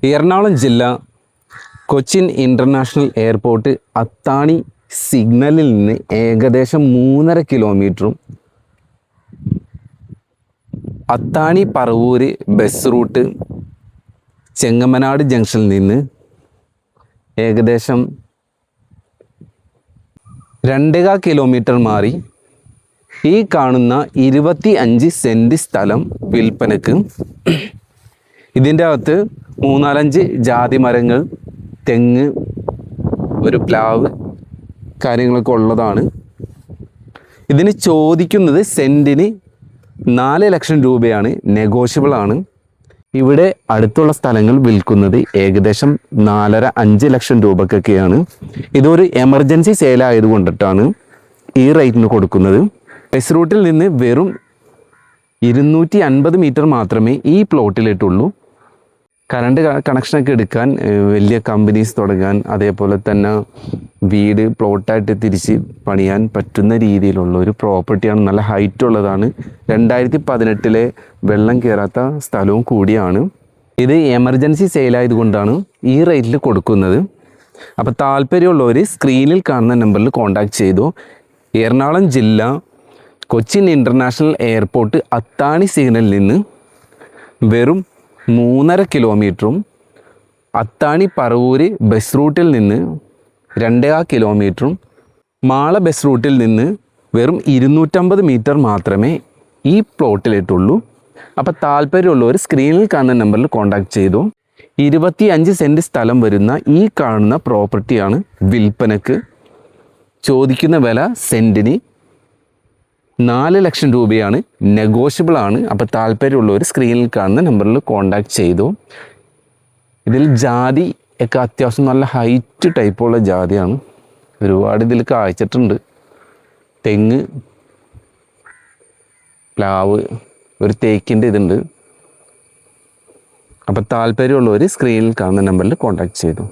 എറണാകുളം ജില്ല Cochin international airport അത്താണി സിഗ്നലിൽ നിന്ന് ഏകദേശം 3.5 കിലോമീറ്ററും അത്താണി പറവൂര് ബസ് റൂട്ട് ചെങ്ങമനാട് ജംഗ്ഷനിൽ നിന്ന് ഏകദേശം 2.25 കിലോമീറ്റർ മാറി ഈ കാണുന്ന 25 സെൻറ്റ് സ്ഥലം വിൽപ്പനക്ക്. ഇതിൻ്റെ അകത്ത് 3-4 ജാതി മരങ്ങൾ, തെങ്ങ്, ഒരു പ്ലാവ് കാര്യങ്ങളൊക്കെ ഉള്ളതാണ്. ഇതിന് ചോദിക്കുന്നത് സെൻറ്റിന് 4 ലക്ഷം രൂപയാണ്, നെഗോഷ്യബിൾ ആണ്. ഇവിടെ അടുത്തുള്ള സ്ഥലങ്ങൾ വിൽക്കുന്നത് ഏകദേശം 4.5-5 ലക്ഷം രൂപക്കൊക്കെയാണ്. ഇതൊരു എമർജൻസി സെയിൽ ആയതുകൊണ്ടിട്ടാണ് ഈ റേറ്റിന് കൊടുക്കുന്നത്. ബസ് റൂട്ടിൽ നിന്ന് വെറും 250 മീറ്റർ മാത്രമേ ഈ പ്ലോട്ടിലിട്ടുള്ളൂ. കറണ്ട് കണക്ഷനൊക്കെ എടുക്കാൻ, വലിയ കമ്പനീസ് തുടങ്ങാൻ, അതേപോലെ തന്നെ വീട് പ്ലോട്ടായിട്ട് തിരിച്ച് പണിയാൻ പറ്റുന്ന രീതിയിലുള്ള ഒരു പ്രോപ്പർട്ടിയാണ്. നല്ല ഹൈറ്റ് ഉള്ളതാണ്. 2018 വെള്ളം കയറാത്ത സ്ഥലവും കൂടിയാണ്. ഇത് എമർജൻസി സെയിലായതുകൊണ്ടാണ് ഈ റേറ്റിൽ കൊടുക്കുന്നത്. അപ്പോൾ താല്പര്യമുള്ളവർ സ്ക്രീനിൽ കാണുന്ന നമ്പറിൽ കോൺടാക്റ്റ് ചെയ്തു. എറണാകുളം ജില്ല കൊച്ചിൻ ഇൻ്റർനാഷണൽ എയർപോർട്ട് അത്താണി സിഗ്നലിൽ നിന്ന് വെറും 3.5 കിലോമീറ്ററും അത്താണി പറവൂര് ബസ് റൂട്ടിൽ നിന്ന് 2.25 കിലോമീറ്ററും മാള ബസ് റൂട്ടിൽ നിന്ന് വെറും 250 മീറ്റർ മാത്രമേ ഈ പ്ലോട്ടിലിട്ടുള്ളൂ. അപ്പോൾ താല്പര്യമുള്ളവർ സ്ക്രീനിൽ കാണുന്ന നമ്പറിൽ കോൺടാക്റ്റ് ചെയ്തു. 25 സെൻറ്റ് സ്ഥലം വരുന്ന ഈ കാണുന്ന പ്രോപ്പർട്ടിയാണ് വിൽപ്പനക്ക്. ചോദിക്കുന്ന വില സെൻറ്റിന് 4 ലക്ഷം രൂപയാണ്, നെഗോഷ്യബിൾ ആണ്. അപ്പോൾ താല്പര്യമുള്ളവർ സ്ക്രീനിൽ കാണുന്ന നമ്പറിൽ കോൺടാക്റ്റ് ചെയ്തു. ഇതിൽ ജാതി ഒക്കെ അത്യാവശ്യം നല്ല ഹൈറ്റ് ടൈപ്പുള്ള ജാതിയാണ്. ഒരുപാട് ഇതിൽ കായ്ച്ചിട്ടുണ്ട്. തെങ്ങ്, പ്ലാവ്, ഒരു തേക്കിൻ്റെ ഇതുണ്ട്. അപ്പോൾ താല്പര്യമുള്ളവർ സ്ക്രീനിൽ കാണുന്ന നമ്പറിൽ കോൺടാക്റ്റ് ചെയ്തു.